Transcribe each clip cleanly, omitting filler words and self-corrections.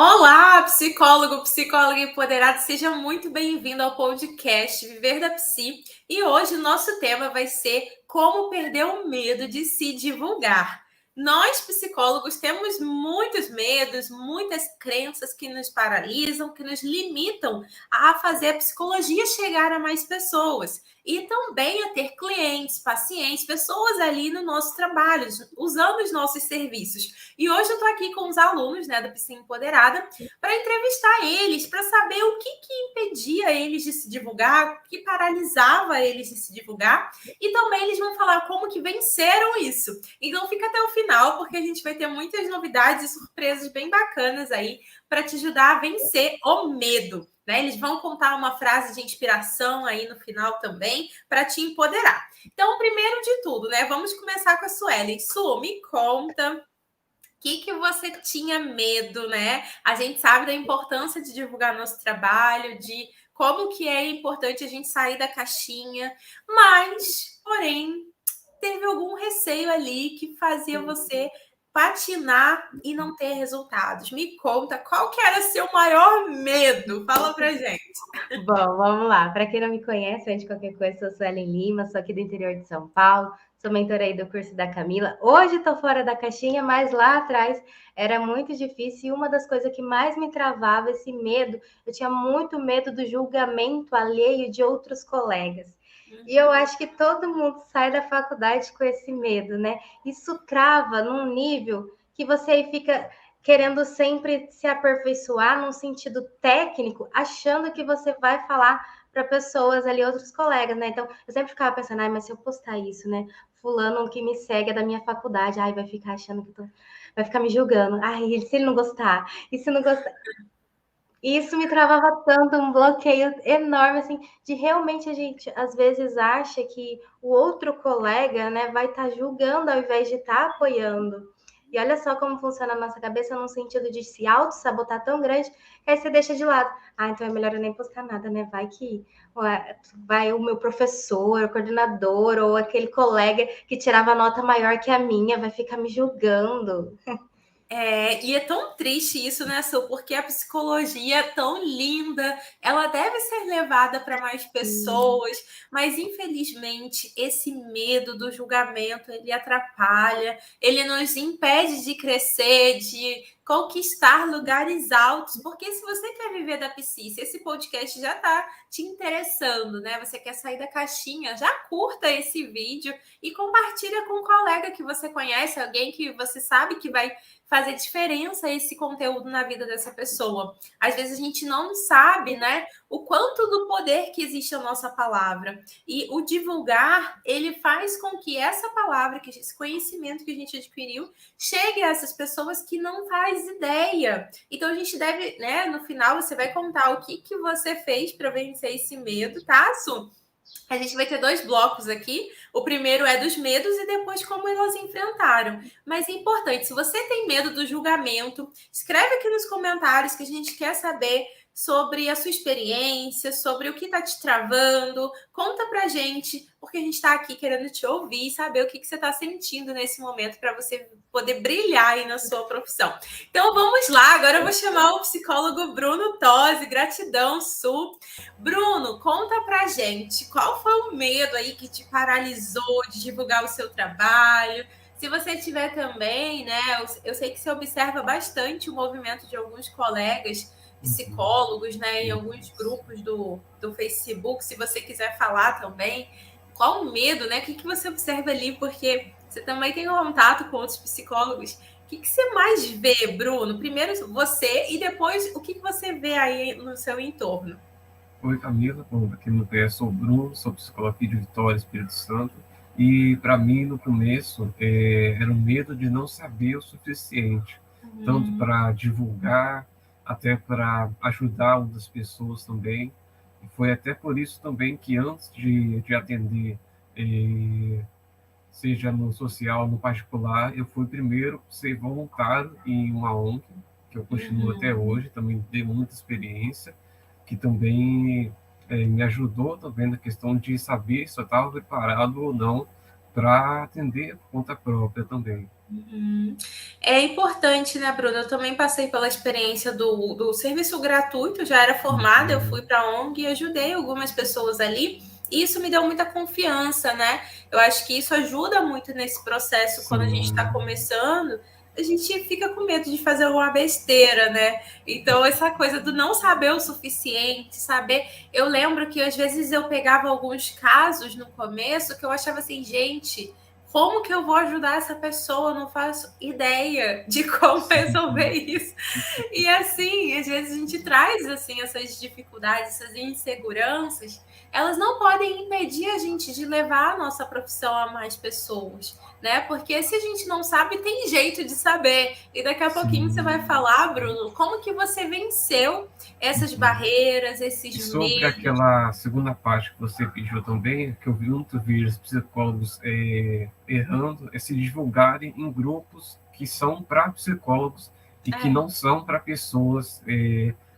Olá, psicólogo, psicóloga empoderado, seja muito bem-vindo ao podcast Viver da Psi. E hoje o nosso tema vai ser como perder o medo de se divulgar. Nós, psicólogos, temos muitos medos, muitas crenças que nos paralisam, que nos limitam a fazer a psicologia chegar a mais pessoas e também a ter clientes, pacientes, pessoas ali no nosso trabalho, usando os nossos serviços. E hoje eu estou aqui com os alunos, né, da Psi Empoderada para entrevistar eles, para saber o que impedia eles de se divulgar, o que paralisava eles de se divulgar, e também eles vão falar como que venceram isso. Então fica até o final, porque a gente vai ter muitas novidades e surpresas bem bacanas aí para te ajudar a vencer o medo. Né? Eles vão contar uma frase de inspiração aí no final também para te empoderar. Então, primeiro de tudo, né? Vamos começar com a Suelen. Su, me conta que você tinha medo, né? A gente sabe da importância de divulgar nosso trabalho, de como que é importante a gente sair da caixinha, mas, porém, teve algum receio ali que fazia você patinar e não ter resultados. Me conta, qual que era seu maior medo? Fala pra gente. Bom, vamos lá. Para quem não me conhece, antes de qualquer coisa, sou Suelen Lima, sou aqui do interior de São Paulo, sou mentora aí do curso da Camila. Hoje estou fora da caixinha, mas lá atrás era muito difícil e uma das coisas que mais me travava, esse medo, eu tinha muito medo do julgamento alheio de outros colegas. E eu acho que todo mundo sai da faculdade com esse medo, né? Isso trava num nível que você fica querendo sempre se aperfeiçoar num sentido técnico, achando que você vai falar para pessoas ali, outros colegas, né? Então, eu sempre ficava pensando, ai, mas se eu postar isso, né? Fulano que me segue é da minha faculdade, ai, vai ficar achando que eu tô... vai ficar me julgando. Ai, se ele não gostar, e se não gostar. Isso me travava tanto, um bloqueio enorme, assim, de realmente a gente às vezes acha que o outro colega, né, vai estar julgando ao invés de estar apoiando. E olha só como funciona a nossa cabeça num sentido de se auto-sabotar tão grande, que aí você deixa de lado. Ah, então é melhor eu nem postar nada, né? Vai que vai o meu professor, o coordenador, ou aquele colega que tirava nota maior que a minha, vai ficar me julgando. E é tão triste isso, né, Su? Porque a psicologia é tão linda, ela deve ser levada para mais pessoas, mas infelizmente esse medo do julgamento ele atrapalha, ele nos impede de crescer, de conquistar lugares altos. Porque se você quer viver da psi, se esse podcast já está te interessando, né? Você quer sair da caixinha, já curta esse vídeo e compartilha com um colega que você conhece, alguém que você sabe que vai fazer diferença esse conteúdo na vida dessa pessoa. Às vezes a gente não sabe, né, o quanto do poder que existe a nossa palavra. E o divulgar, ele faz com que essa palavra, que esse conhecimento que a gente adquiriu, chegue a essas pessoas que não faz ideia. Então a gente deve, né, no final você vai contar o que você fez para vencer esse medo, tá, Su? A gente vai ter dois blocos aqui. O primeiro é dos medos e depois como elas enfrentaram. Mas é importante, se você tem medo do julgamento, escreve aqui nos comentários que a gente quer saber sobre a sua experiência, sobre o que está te travando. Conta pra gente, porque a gente está aqui querendo te ouvir e saber o que você está sentindo nesse momento para você poder brilhar aí na sua profissão. Então vamos lá, agora eu vou chamar o psicólogo Bruno Tosi. Gratidão, Su. Bruno, conta pra gente, qual foi o medo aí que te paralisou de divulgar o seu trabalho? Se você tiver também, né, eu sei que você observa bastante o movimento de alguns colegas psicólogos, né, em alguns grupos do Facebook, se você quiser falar também, qual o medo, né, o que você observa ali, porque você também tem contato com outros psicólogos, o que você mais vê, Bruno? Primeiro você e depois o que você vê aí no seu entorno? Oi, Camila, para quem não conhece, sou o Bruno, sou psicólogo aqui de Vitória, Espírito Santo, e para mim, no começo, era o medo de não saber o suficiente, tanto para divulgar, até para ajudar outras pessoas também, e foi até por isso também que antes de atender, seja no social, no particular, eu fui primeiro ser voluntário em uma ONG, que eu continuo até hoje, também dei muita experiência, que também me ajudou também na questão de saber se eu estava preparado ou não para atender por conta própria também. Uhum. É importante, né, Bruna? Eu também passei pela experiência do serviço gratuito, já era formada, eu fui para a ONG e ajudei algumas pessoas ali. E isso me deu muita confiança, né? Eu acho que isso ajuda muito nesse processo quando a gente está Sim, começando. A gente fica com medo de fazer alguma besteira, né? Então, essa coisa do não saber o suficiente, saber. Eu lembro que às vezes eu pegava alguns casos no começo que eu achava assim, gente, como que eu vou ajudar essa pessoa? Eu não faço ideia de como resolver sim, isso. E assim, às vezes a gente traz assim essas dificuldades, essas inseguranças, elas não podem impedir a gente de levar a nossa profissão a mais pessoas, né? Porque se a gente não sabe, tem jeito de saber. E daqui a pouquinho você vai sim. falar, Bruno, como que você venceu essas Uhum. barreiras, esses E sobre medos. aquela segunda parte que você pediu também, que eu vi muito vídeos psicólogos errando, é se divulgarem em grupos que são para psicólogos e que É, não são para pessoas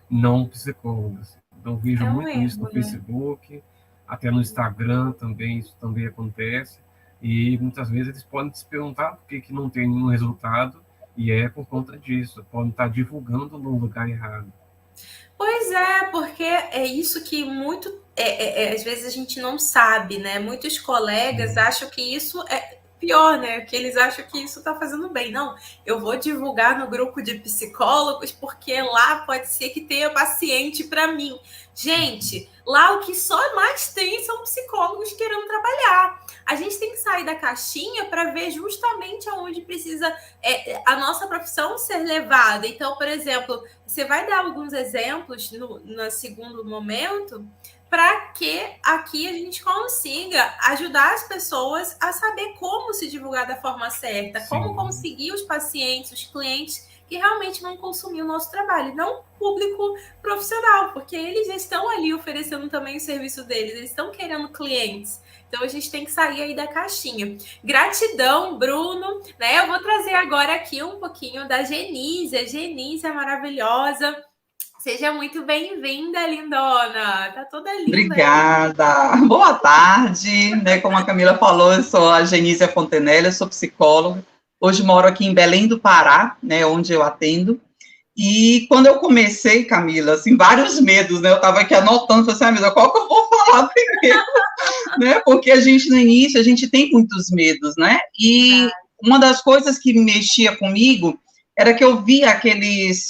não psicólogas. Então, vejo é um muito isso no erro, né? Facebook, até no Instagram também, isso também acontece. E muitas vezes eles podem se perguntar por que, que não tem nenhum resultado, e é por conta disso, podem estar divulgando no lugar errado. Pois é, porque é isso que às vezes a gente não sabe, né? Muitos colegas Sim, acham que isso é pior, né? Que eles acham que isso tá fazendo bem. Não, eu vou divulgar no grupo de psicólogos porque lá pode ser que tenha paciente para mim. Gente, lá o que só mais tem são psicólogos querendo trabalhar. A gente tem que sair da caixinha para ver justamente aonde precisa a nossa profissão ser levada. Então, por exemplo, você vai dar alguns exemplos no segundo momento para que aqui a gente consiga ajudar as pessoas a saber como se divulgar da forma certa, como sim, conseguir os pacientes, os clientes que realmente vão consumir o nosso trabalho, não o público profissional, porque eles já estão ali oferecendo também o serviço deles, eles estão querendo clientes. Então a gente tem que sair aí da caixinha. Gratidão, Bruno, né? Eu vou trazer agora aqui um pouquinho da Genise. A Genise é maravilhosa. Seja muito bem-vinda, lindona. Tá toda linda aí. Obrigada. Boa tarde, né? Como a Camila falou, eu sou a Genísia Fontenelle, eu sou psicóloga. Hoje moro aqui em Belém do Pará, né, onde eu atendo. E quando eu comecei, Camila, assim, vários medos, né? Eu estava aqui anotando, falei assim, amiga, qual que eu vou falar primeiro, né? Porque a gente, no início, a gente tem muitos medos, né? E Verdade. uma das coisas que mexia comigo era que eu via aqueles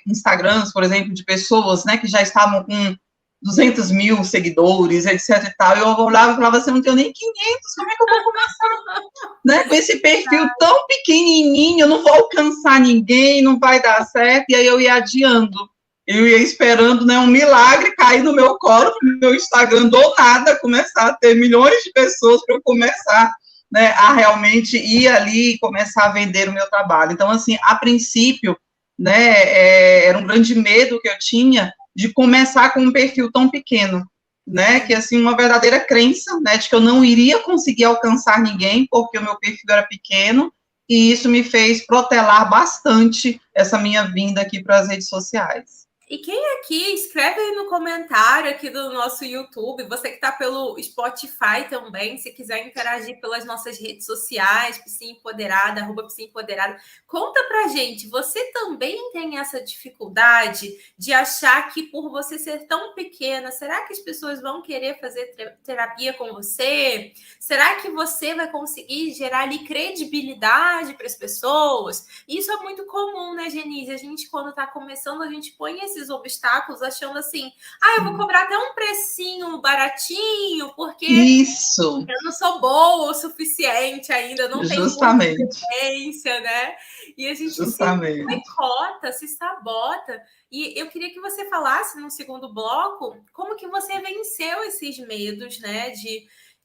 Instagrams, por exemplo, de pessoas, né, que já estavam com 200 mil seguidores, etc e tal, e eu olhava e falava assim, eu não tenho nem 500, como é que eu vou começar, né, com esse perfil tão pequenininho, eu não vou alcançar ninguém, não vai dar certo, e aí eu ia adiando, eu ia esperando, né, um milagre cair no meu colo, no meu Instagram, do nada, começar a ter milhões de pessoas para eu começar, né, a realmente ir ali e começar a vender o meu trabalho. Então, assim, a princípio, né, era um grande medo que eu tinha de começar com um perfil tão pequeno, né, que, assim, uma verdadeira crença, né, de que eu não iria conseguir alcançar ninguém, porque o meu perfil era pequeno, e isso me fez protelar bastante essa minha vinda aqui para as redes sociais. E quem aqui, escreve aí no comentário aqui do nosso YouTube, você que está pelo Spotify também, se quiser interagir pelas nossas redes sociais, Psi Empoderada, @Psi Empoderada, conta pra gente, você também tem essa dificuldade de achar que por você ser tão pequena, será que as pessoas vão querer fazer terapia com você? Será que você vai conseguir gerar ali credibilidade para as pessoas? Isso é muito comum, né, Genise? A gente, quando está começando, a gente põe esses obstáculos achando assim, eu vou cobrar até um precinho baratinho, porque Isso, eu não sou boa o suficiente ainda, não tenho muita justamente, experiência, né? E a gente se justamente. boicota, se sabota. E eu queria que você falasse no segundo bloco como que você venceu esses medos, né?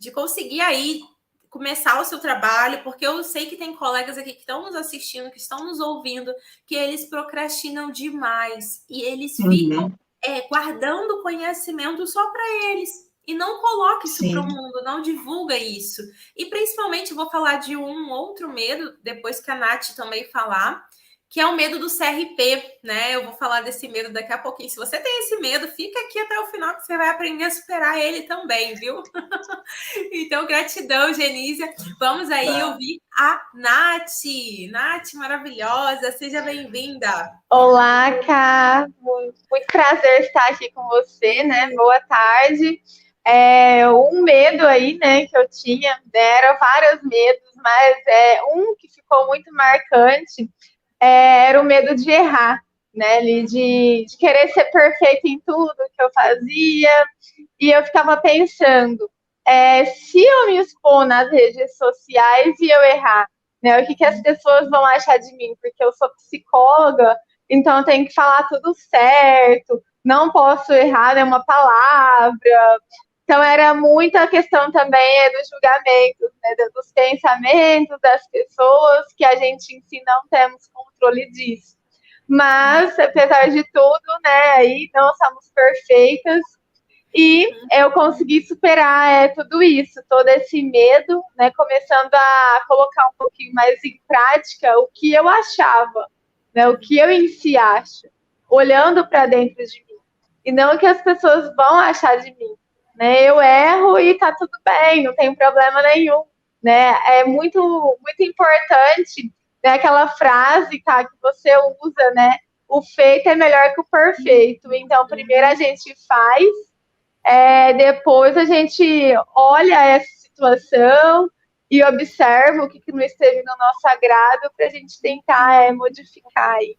De conseguir aí começar o seu trabalho, porque eu sei que tem colegas aqui que estão nos assistindo, que estão nos ouvindo, que eles procrastinam demais e eles ficam Uhum, guardando conhecimento só para eles. E não coloque isso para o sim. mundo, não divulga isso. E principalmente vou falar de um outro medo, depois que a Nath também falar, que é o medo do CRP, né? Eu vou falar desse medo daqui a pouquinho. Se você tem esse medo, fica aqui até o final que você vai aprender a superar ele também, viu? Então, gratidão, Genísia. Vamos aí ouvir a Nath. Nath, maravilhosa, seja bem-vinda. Olá, Ká. Muito prazer estar aqui com você, né? Boa tarde. Um medo aí, né, que eu tinha, né, eram vários medos, mas um que ficou muito marcante era o medo de errar, né, de querer ser perfeito em tudo que eu fazia, e eu ficava pensando, se eu me expor nas redes sociais e eu errar, né, o que as pessoas vão achar de mim? Porque eu sou psicóloga, então eu tenho que falar tudo certo, não posso errar nenhuma palavra. Então, era muita questão também do julgamento, né, dos pensamentos das pessoas, que a gente em si não temos controle disso. Mas, apesar de tudo, né, aí não somos perfeitas, e eu consegui superar tudo isso, todo esse medo, né, começando a colocar um pouquinho mais em prática o que eu achava, né, o que eu em si acho, olhando para dentro de mim, e não o que as pessoas vão achar de mim. Né, eu erro e tá tudo bem, não tem problema nenhum, né? É muito, muito importante, né, aquela frase, tá, que você usa, né? O feito é melhor que o perfeito. Então, primeiro a gente faz, depois a gente olha essa situação e observa o que não esteve no nosso agrado para a gente tentar modificar aí.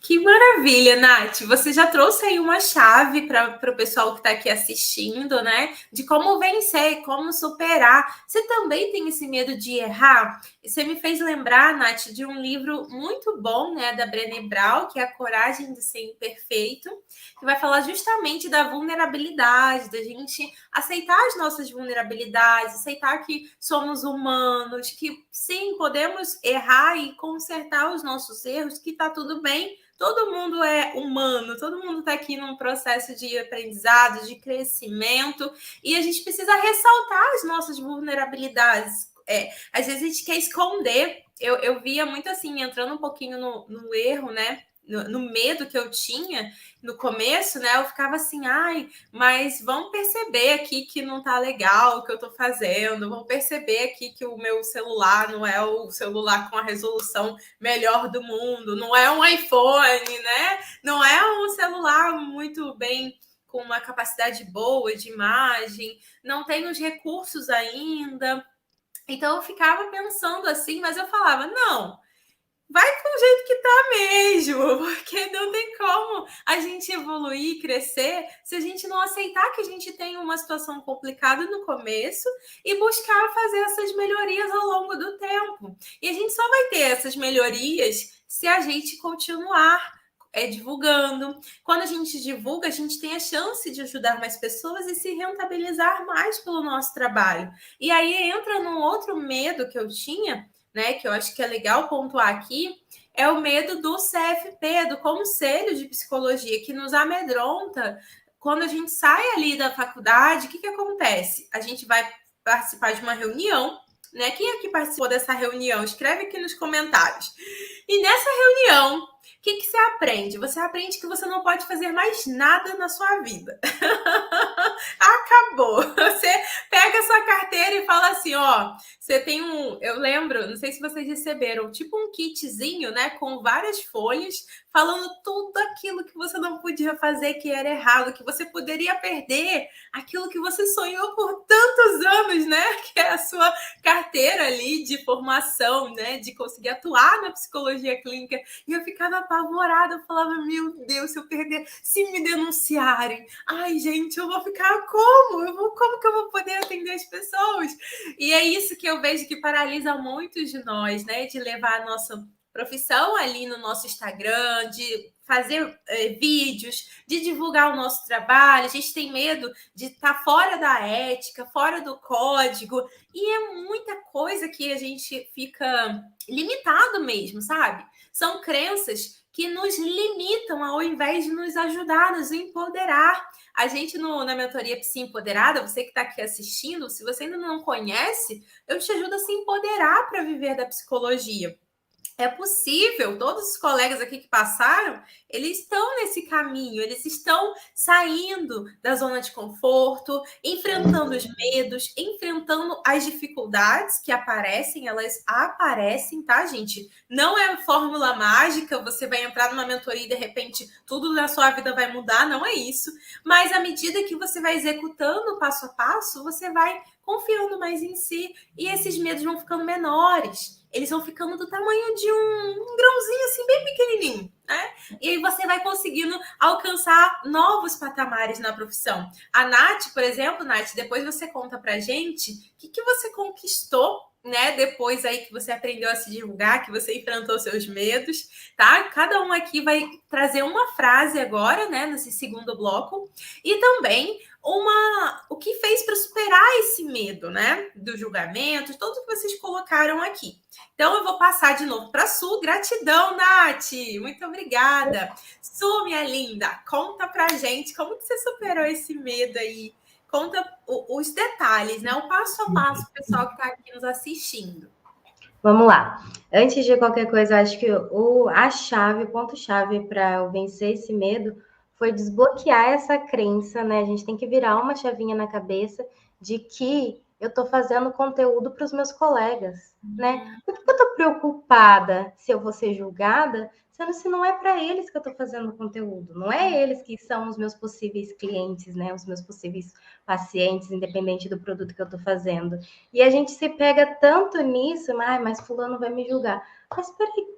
Que maravilha, Nath! Você já trouxe aí uma chave para o pessoal que está aqui assistindo, né? De como vencer, como superar. Você também tem esse medo de errar? E você me fez lembrar, Nath, de um livro muito bom, né? Da Brené Brown, que é A Coragem de Ser Imperfeito, que vai falar justamente da vulnerabilidade, da gente aceitar as nossas vulnerabilidades, aceitar que somos humanos, que sim, podemos errar e consertar os nossos erros, que tá tudo bem. Todo mundo é humano, todo mundo está aqui num processo de aprendizado, de crescimento, e a gente precisa ressaltar as nossas vulnerabilidades. Às vezes a gente quer esconder. Eu via muito assim, entrando um pouquinho no erro, né? No medo que eu tinha no começo, né? Eu ficava assim, ai, mas vão perceber aqui que não tá legal o que eu tô fazendo, vão perceber aqui que o meu celular não é o celular com a resolução melhor do mundo, não é um iPhone, né? Não é um celular muito bem, com uma capacidade boa de imagem, não tem os recursos ainda. Então eu ficava pensando assim, mas eu falava, não, vai com o jeito que tá mesmo, porque não tem como a gente evoluir, crescer, se a gente não aceitar que a gente tem uma situação complicada no começo e buscar fazer essas melhorias ao longo do tempo. E a gente só vai ter essas melhorias se a gente continuar divulgando. Quando a gente divulga, a gente tem a chance de ajudar mais pessoas e se rentabilizar mais pelo nosso trabalho. E aí entra num outro medo que eu tinha, né, que eu acho que é legal pontuar aqui, é o medo do CFP, do Conselho de Psicologia, que nos amedronta. Quando a gente sai ali da faculdade, o que acontece? A gente vai participar de uma reunião, né? Quem aqui participou dessa reunião? Escreve aqui nos comentários. E nessa reunião, o que você aprende? Você aprende que você não pode fazer mais nada na sua vida. Acabou. Você pega a sua carteira e fala assim, ó, você tem eu lembro, não sei se vocês receberam, tipo um kitzinho, né, com várias folhas, falando tudo aquilo que você não podia fazer, que era errado, que você poderia perder, aquilo que você sonhou por tantos anos, né, que é a sua carteira ali de formação, né, de conseguir atuar na psicologia clínica. E eu ficava apavorada, eu falava, meu Deus, se eu perder, se me denunciarem, ai, gente, eu vou ficar como? Como que eu vou poder atender as pessoas? E é isso que eu vejo que paralisa muitos de nós, né? De levar a nossa profissão ali no nosso Instagram, de fazer vídeos, de divulgar o nosso trabalho. A gente tem medo de estar fora da ética, fora do código. E é muita coisa que a gente fica limitado mesmo, sabe? São crenças que nos limitam ao invés de nos ajudar, nos empoderar. A gente na mentoria Psi Empoderada, você que está aqui assistindo, se você ainda não conhece, eu te ajudo a se empoderar para viver da psicologia. É possível, todos os colegas aqui que passaram, eles estão nesse caminho, eles estão saindo da zona de conforto, enfrentando os medos, enfrentando as dificuldades que aparecem, elas aparecem, tá, gente? Não é fórmula mágica, você vai entrar numa mentoria e de repente tudo na sua vida vai mudar, não é isso. Mas à medida que você vai executando passo a passo, você vai confiando mais em si e esses medos vão ficando menores. Eles vão ficando do tamanho de um grãozinho assim, bem pequenininho, né? E aí você vai conseguindo alcançar novos patamares na profissão. A Nath, por exemplo, Nath, depois você conta pra gente o que você conquistou, né? Depois aí que você aprendeu a se divulgar, que você enfrentou seus medos, tá? Cada um aqui vai trazer uma frase agora, né? Nesse segundo bloco. E também o que fez para superar esse medo, né? Do julgamento, tudo que vocês colocaram aqui. Então, eu vou passar de novo para a Su. Gratidão, Nath! Muito obrigada. Su, minha linda, conta pra gente como que você superou esse medo aí. Conta os detalhes, né? O passo a passo, o pessoal que está aqui nos assistindo. Vamos lá. Antes de qualquer coisa, acho que o ponto-chave para eu vencer esse medo foi desbloquear essa crença, né? A gente tem que virar uma chavinha na cabeça de que eu estou fazendo conteúdo para os meus colegas, né? Por que eu estou preocupada se eu vou ser julgada, sendo se não é para eles que eu estou fazendo conteúdo, não é eles que são os meus possíveis clientes, né? Os meus possíveis pacientes, independente do produto que eu estou fazendo. E a gente se pega tanto nisso, mas fulano vai me julgar. Mas peraí,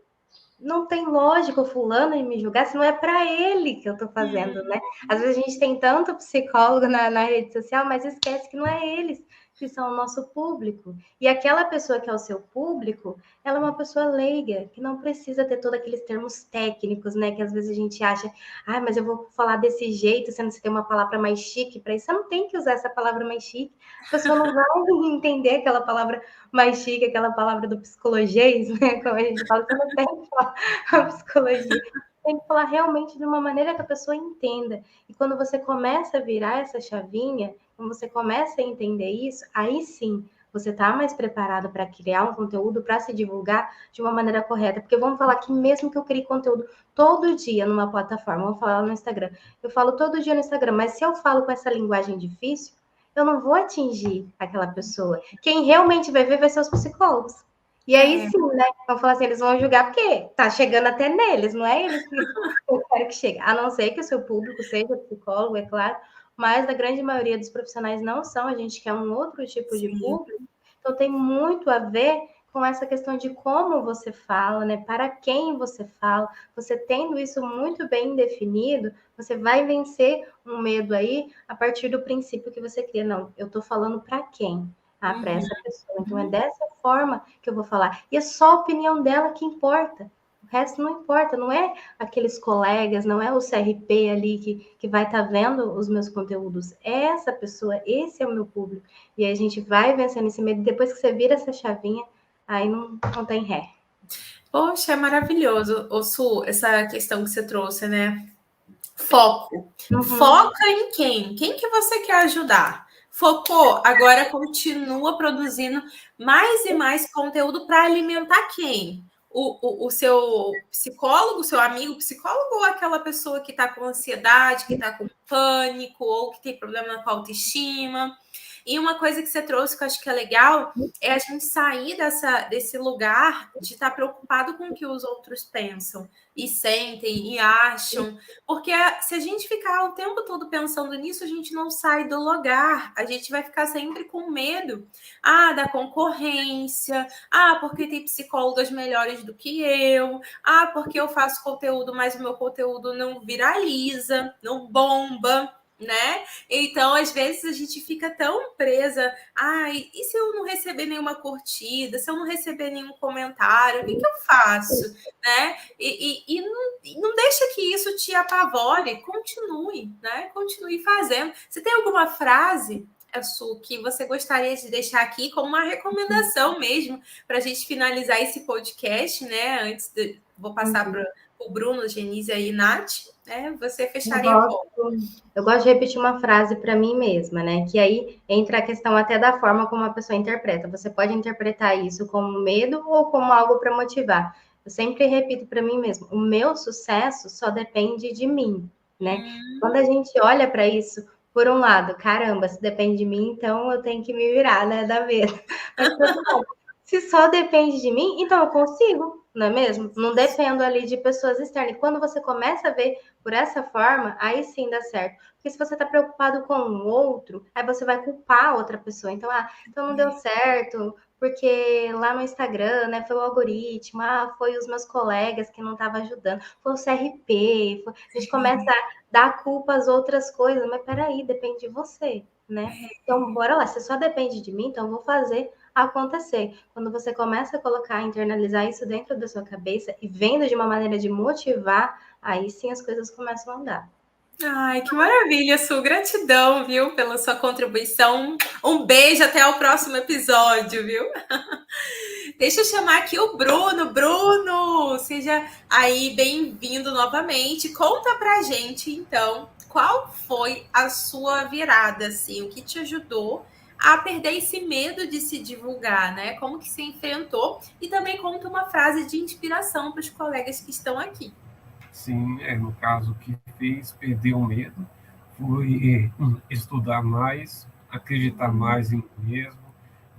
não tem lógica o fulano me julgar se não é para ele que eu estou fazendo, né? Às vezes a gente tem tanto psicólogo na rede social, mas esquece que não é eles que são o nosso público. E aquela pessoa que é o seu público, ela é uma pessoa leiga, que não precisa ter todos aqueles termos técnicos, né? Que às vezes a gente acha, mas eu vou falar desse jeito, sendo que você tem uma palavra mais chique para isso. Você não tem que usar essa palavra mais chique. A pessoa não vai entender aquela palavra mais chique, aquela palavra do psicologês, né? Como a gente fala, você não tem que falar a psicologia. Tem que falar realmente de uma maneira que a pessoa entenda. E quando você começa a virar essa chavinha, quando você começa a entender isso, aí sim, você está mais preparado para criar um conteúdo, para se divulgar de uma maneira correta. Porque vamos falar que mesmo que eu crie conteúdo todo dia numa plataforma, vamos falar no Instagram, eu falo todo dia no Instagram, mas se eu falo com essa linguagem difícil, eu não vou atingir aquela pessoa. Quem realmente vai ver vai ser os psicólogos. E aí sim, né? Vão falar assim, eles vão julgar porque tá chegando até neles, não é eles que eu quero que chegue. A não ser que o seu público seja psicólogo, é claro, mas a grande maioria dos profissionais não são, a gente quer um outro tipo de público. Então tem muito a ver com essa questão de como você fala, né? Para quem você fala. Você tendo isso muito bem definido, você vai vencer um medo aí a partir do princípio que você cria. Não, eu tô falando para quem? Para essa pessoa. Então, é dessa forma que eu vou falar. E é só a opinião dela que importa. O resto não importa. Não é aqueles colegas, não é o CRP ali que vai estar vendo os meus conteúdos. É essa pessoa, esse é o meu público. E aí a gente vai vencendo esse medo. Depois que você vira essa chavinha, aí não tem ré. Poxa, é maravilhoso, Su, essa questão que você trouxe, né? Foco. Foca em quem? Quem que você quer ajudar? Focou, agora continua produzindo mais e mais conteúdo para alimentar quem? O seu psicólogo, o seu amigo psicólogo, ou aquela pessoa que está com ansiedade, que está com pânico, ou que tem problema com a autoestima? E uma coisa que você trouxe que eu acho que é legal é a gente sair desse lugar de estar preocupado com o que os outros pensam e sentem e acham. Porque se a gente ficar o tempo todo pensando nisso, a gente não sai do lugar. A gente vai ficar sempre com medo da concorrência, porque tem psicólogas melhores do que eu, porque eu faço conteúdo, mas o meu conteúdo não viraliza, não bomba, né? Então, às vezes, a gente fica tão presa. E se eu não receber nenhuma curtida? Se eu não receber nenhum comentário? O que eu faço? Né? E não deixa que isso te apavore. Continue, né? Continue fazendo. Você tem alguma frase, Su, que você gostaria de deixar aqui como uma recomendação mesmo para a gente finalizar esse podcast, né? Vou passar para o Bruno, Genise e Nath. Você fecharia eu gosto de repetir uma frase para mim mesma, né? Que aí entra a questão até da forma como a pessoa interpreta. Você pode interpretar isso como medo ou como algo para motivar. Eu sempre repito para mim mesmo, o meu sucesso só depende de mim, né? Quando a gente olha para isso, por um lado, caramba, se depende de mim, então eu tenho que me virar, né, da vida. Mas por outro lado, se só depende de mim, então eu consigo, não é mesmo? Não dependo ali de pessoas externas. E quando você começa a ver por essa forma, aí sim dá certo. Porque se você está preocupado com o outro, aí você vai culpar a outra pessoa. Então, então não deu certo, porque lá no Instagram, né, foi o algoritmo, foi os meus colegas que não estavam ajudando, foi o CRP, a gente começa a dar culpa às outras coisas, mas peraí, depende de você, né? Então, bora lá, se só depende de mim, então eu vou fazer acontecer. Quando você começa a colocar, internalizar isso dentro da sua cabeça e vendo de uma maneira de motivar, aí sim as coisas começam a andar. Ai, que maravilha, Su. Gratidão, viu, pela sua contribuição. Um beijo, até o próximo episódio, viu? Deixa eu chamar aqui o Bruno. Bruno, seja aí bem-vindo novamente. Conta pra gente, então, qual foi a sua virada, assim, o que te ajudou a perder esse medo de se divulgar, né? Como que você enfrentou? E também conta uma frase de inspiração para os colegas que estão aqui. Sim, no caso, o que fez perder o medo foi estudar mais, acreditar mais em mim mesmo,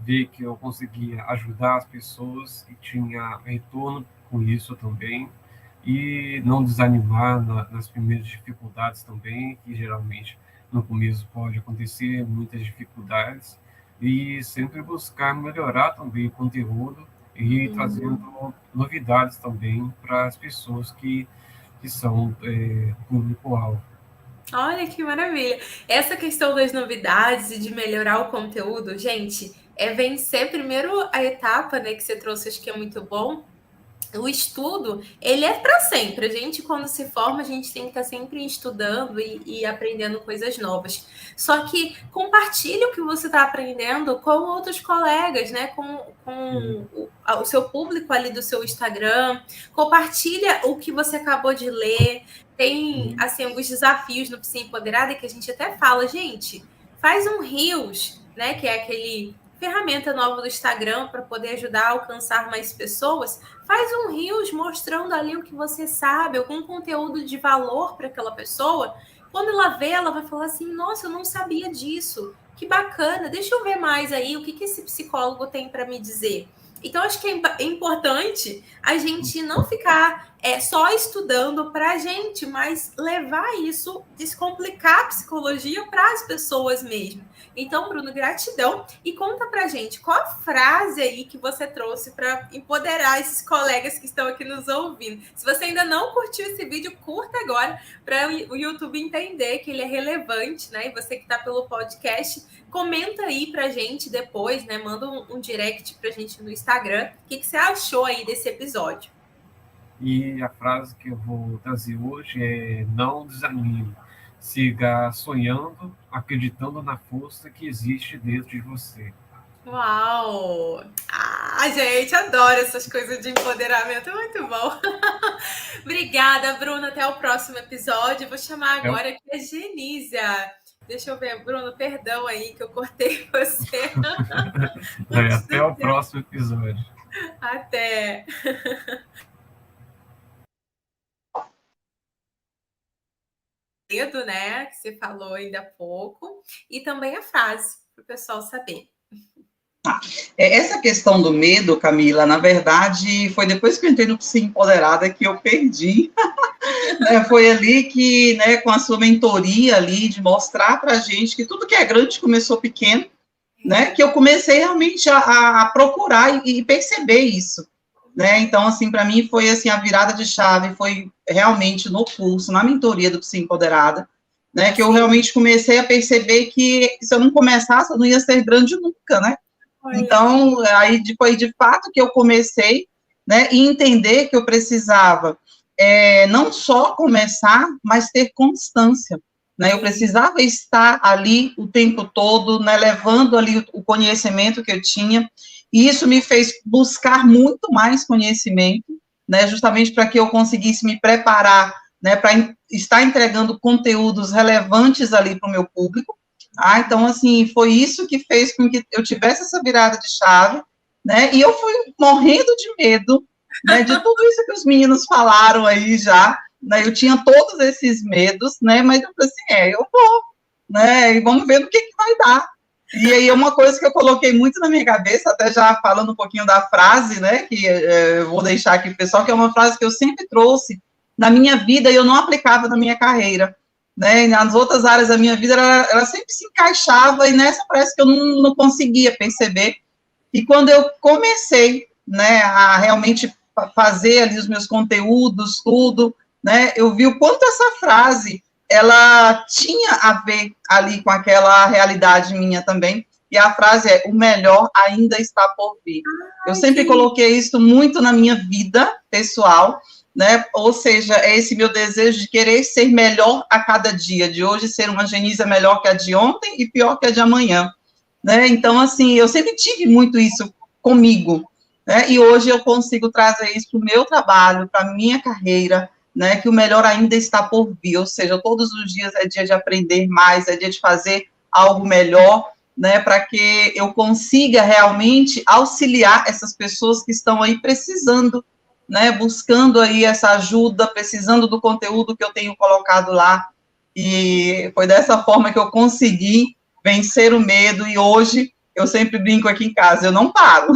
ver que eu conseguia ajudar as pessoas e tinha retorno com isso também, e não desanimar nas primeiras dificuldades também, que geralmente no começo pode acontecer muitas dificuldades, e sempre buscar melhorar também o conteúdo e trazendo novidades também para as pessoas que são público-alvo. Olha que maravilha. Essa questão das novidades e de melhorar o conteúdo, gente, é vencer primeiro a etapa, né, que você trouxe, acho que é muito bom. O estudo, ele é para sempre. A gente, quando se forma, a gente tem que estar sempre estudando e aprendendo coisas novas. Só que compartilhe o que você está aprendendo com outros colegas, né? Com o seu público ali do seu Instagram. Compartilha o que você acabou de ler. Tem, assim, alguns desafios no Psi Empoderada que a gente até fala, gente, faz um Reels, né? Que é aquele ferramenta nova do Instagram para poder ajudar a alcançar mais pessoas. Faz um Reels mostrando ali o que você sabe, algum conteúdo de valor para aquela pessoa. Quando ela vê, ela vai falar assim, nossa, eu não sabia disso. Que bacana, deixa eu ver mais aí o que esse psicólogo tem para me dizer. Então, acho que é importante a gente não ficar só estudando para a gente, mas levar isso, descomplicar a psicologia para as pessoas mesmo. Então, Bruno, gratidão. E conta pra gente, qual a frase aí que você trouxe para empoderar esses colegas que estão aqui nos ouvindo? Se você ainda não curtiu esse vídeo, curta agora para o YouTube entender que ele é relevante, né? E você que está pelo podcast, comenta aí pra gente depois, né? Manda um direct pra gente no Instagram. O que você achou aí desse episódio? E a frase que eu vou trazer hoje é: não desanime. Siga sonhando, acreditando na força que existe dentro de você. Uau! Gente, adoro essas coisas de empoderamento, é muito bom. Obrigada, Bruno. Até o próximo episódio. Vou chamar agora aqui a Genísia. Deixa eu ver, Bruno, perdão aí que eu cortei você. Até o próximo episódio. Até. Medo, né, que você falou ainda há pouco, e também a frase, para o pessoal saber. Essa questão do medo, Camila, na verdade, foi depois que eu entrei no Psi Empoderada que eu perdi. Foi ali que, né, com a sua mentoria ali, de mostrar para a gente que tudo que é grande começou pequeno, né, que eu comecei realmente a procurar e perceber isso. Né? Então, assim, para mim foi assim, a virada de chave foi realmente no curso, na mentoria do Psi Empoderada, né, que eu realmente comecei a perceber que se eu não começasse, eu não ia ser grande nunca, né? Então, aí foi de fato que eu comecei, né, e entender que eu precisava não só começar, mas ter constância, né? Eu precisava estar ali o tempo todo, né, levando ali o conhecimento que eu tinha. E isso me fez buscar muito mais conhecimento, né, justamente para que eu conseguisse me preparar, né, para estar entregando conteúdos relevantes ali para o meu público. Então, assim, foi isso que fez com que eu tivesse essa virada de chave, né, e eu fui morrendo de medo, né, de tudo isso que os meninos falaram aí já, né, eu tinha todos esses medos, né, mas eu falei assim, eu vou, né, e vamos ver no que vai dar. E aí uma coisa que eu coloquei muito na minha cabeça, até já falando um pouquinho da frase, né, que eu vou deixar aqui pro pessoal, que é uma frase que eu sempre trouxe na minha vida e eu não aplicava na minha carreira, né, e nas outras áreas da minha vida ela sempre se encaixava e nessa parece que eu não conseguia perceber. E quando eu comecei, né, a realmente fazer ali os meus conteúdos, tudo, né, eu vi o quanto essa frase ela tinha a ver ali com aquela realidade minha também, e a frase é, o melhor ainda está por vir. Eu sempre coloquei isso muito na minha vida pessoal, né, ou seja, é esse meu desejo de querer ser melhor a cada dia, de hoje ser uma Genísia melhor que a de ontem e pior que a de amanhã, né, então, assim, eu sempre tive muito isso comigo, né, e hoje eu consigo trazer isso para o meu trabalho, para a minha carreira, né, que o melhor ainda está por vir, ou seja, todos os dias é dia de aprender mais, é dia de fazer algo melhor, né, para que eu consiga realmente auxiliar essas pessoas que estão aí precisando, né, buscando aí essa ajuda, precisando do conteúdo que eu tenho colocado lá, e foi dessa forma que eu consegui vencer o medo, e hoje eu sempre brinco aqui em casa, eu não paro.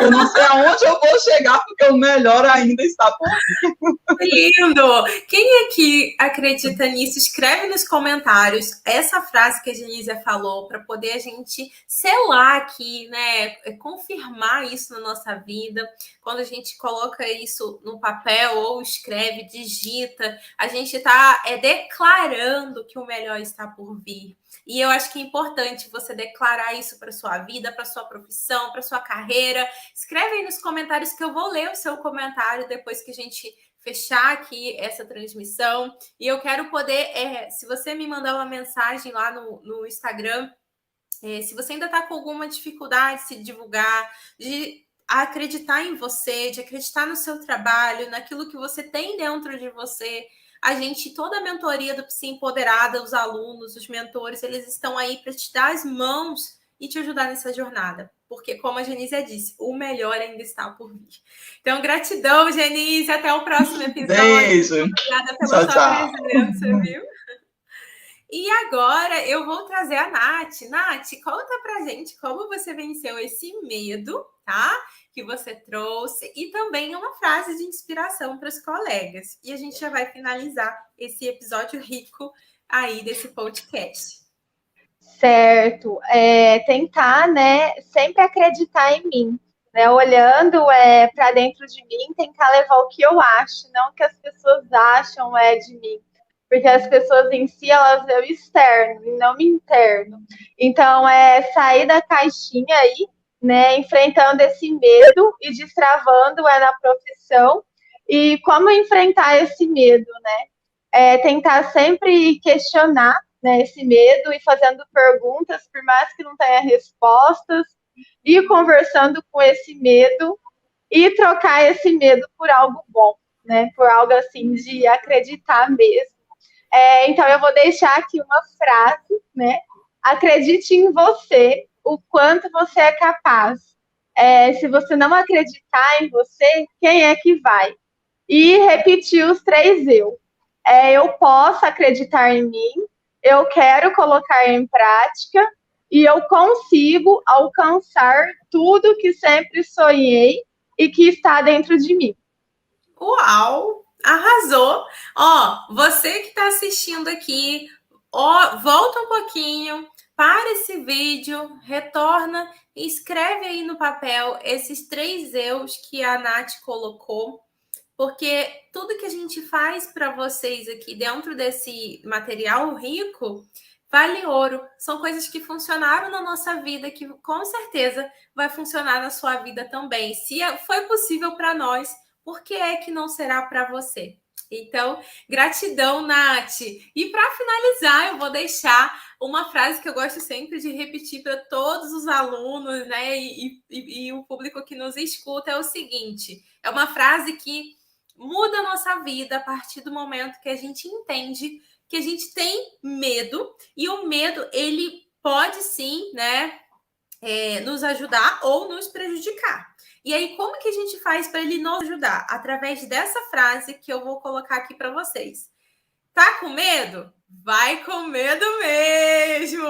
Eu não sei aonde eu vou chegar, porque o melhor ainda está por vir. Que lindo! Quem aqui acredita nisso, escreve nos comentários essa frase que a Genísia falou, para poder a gente selar aqui, né? Confirmar isso na nossa vida. Quando a gente coloca isso no papel ou escreve, digita, a gente está declarando que o melhor está por vir. E eu acho que é importante você declarar isso para sua vida, para sua profissão, para sua carreira. Escreve aí nos comentários que eu vou ler o seu comentário depois que a gente fechar aqui essa transmissão. E eu quero poder, se você me mandar uma mensagem lá no Instagram, se você ainda está com alguma dificuldade de se divulgar, de acreditar em você, de acreditar no seu trabalho, naquilo que você tem dentro de você, toda a mentoria do Psi Empoderada, os alunos, os mentores, eles estão aí para te dar as mãos e te ajudar nessa jornada. Porque, como a Genísia disse, o melhor ainda está por vir. Então, gratidão, Genísia. Até o próximo episódio. Beijo. Obrigada pela sua presença, viu? E agora eu vou trazer a Nath. Nath, conta pra gente como você venceu esse medo, tá? Que você trouxe, e também uma frase de inspiração para os colegas. E a gente já vai finalizar esse episódio rico aí desse podcast. Certo. Tentar, né, sempre acreditar em mim, né? Olhando para dentro de mim, tentar levar o que eu acho, não o que as pessoas acham de mim. Porque as pessoas em si, elas veem o externo e não o interno. Então, sair da caixinha aí, né, enfrentando esse medo e destravando na profissão. E como enfrentar esse medo, né? Tentar sempre questionar, né, esse medo e fazendo perguntas, por mais que não tenha respostas, e conversando com esse medo e trocar esse medo por algo bom, né? Por algo assim de acreditar mesmo. Então, eu vou deixar aqui uma frase, né? Acredite em você, o quanto você é capaz. Se você não acreditar em você, quem é que vai? E repetir os 3 eu. Eu posso acreditar em mim, eu quero colocar em prática e eu consigo alcançar tudo que sempre sonhei e que está dentro de mim. Uau! Arrasou! Você que está assistindo aqui, volta um pouquinho, para esse vídeo, retorna e escreve aí no papel esses 3 eus que a Nath colocou, porque tudo que a gente faz para vocês aqui dentro desse material rico vale ouro. São coisas que funcionaram na nossa vida, que com certeza vai funcionar na sua vida também. Se foi possível para nós, por que é que não será para você? Então, gratidão, Nath. E para finalizar, eu vou deixar uma frase que eu gosto sempre de repetir para todos os alunos, né? E o público que nos escuta, é o seguinte: é uma frase que muda a nossa vida a partir do momento que a gente entende que a gente tem medo, e o medo, ele pode sim, né, nos ajudar ou nos prejudicar. E aí, como que a gente faz para ele nos ajudar? Através dessa frase que eu vou colocar aqui para vocês. Tá com medo? Vai com medo mesmo!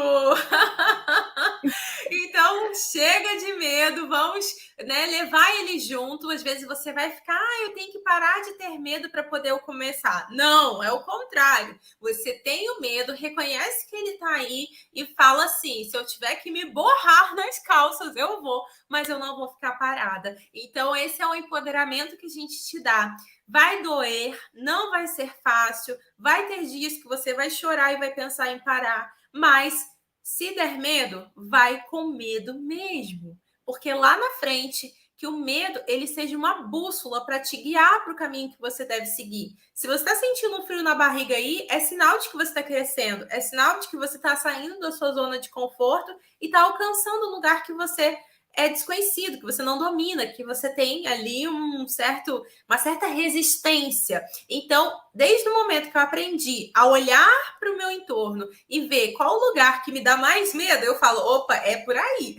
Então, chega de medo, vamos, né, levar ele junto. Às vezes você vai ficar, eu tenho que parar de ter medo para poder eu começar. Não, é o contrário. Você tem o medo, reconhece que ele está aí e fala assim, se eu tiver que me borrar nas calças, eu vou, mas eu não vou ficar parada. Então, esse é o empoderamento que a gente te dá. Vai doer, não vai ser fácil, vai ter dias que você vai chorar e vai pensar em parar, mas se der medo, vai com medo mesmo. Porque lá na frente, que o medo ele seja uma bússola para te guiar para o caminho que você deve seguir. Se você está sentindo um frio na barriga aí, é sinal de que você está crescendo, é sinal de que você está saindo da sua zona de conforto e está alcançando um lugar que você é desconhecido, que você não domina, que você tem ali uma certa resistência. Então, desde o momento que eu aprendi a olhar para o meu entorno e ver qual o lugar que me dá mais medo, eu falo, opa, é por aí.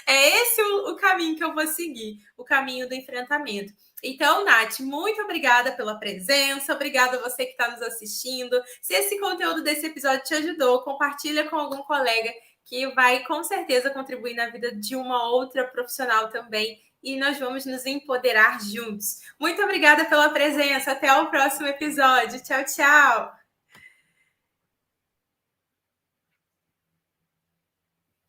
É esse o caminho que eu vou seguir, o caminho do enfrentamento. Então, Nath, muito obrigada pela presença, obrigada a você que está nos assistindo. Se esse conteúdo desse episódio te ajudou, compartilha com algum colega que vai com certeza contribuir na vida de uma outra profissional também. E nós vamos nos empoderar juntos. Muito obrigada pela presença. Até o próximo episódio. Tchau, tchau.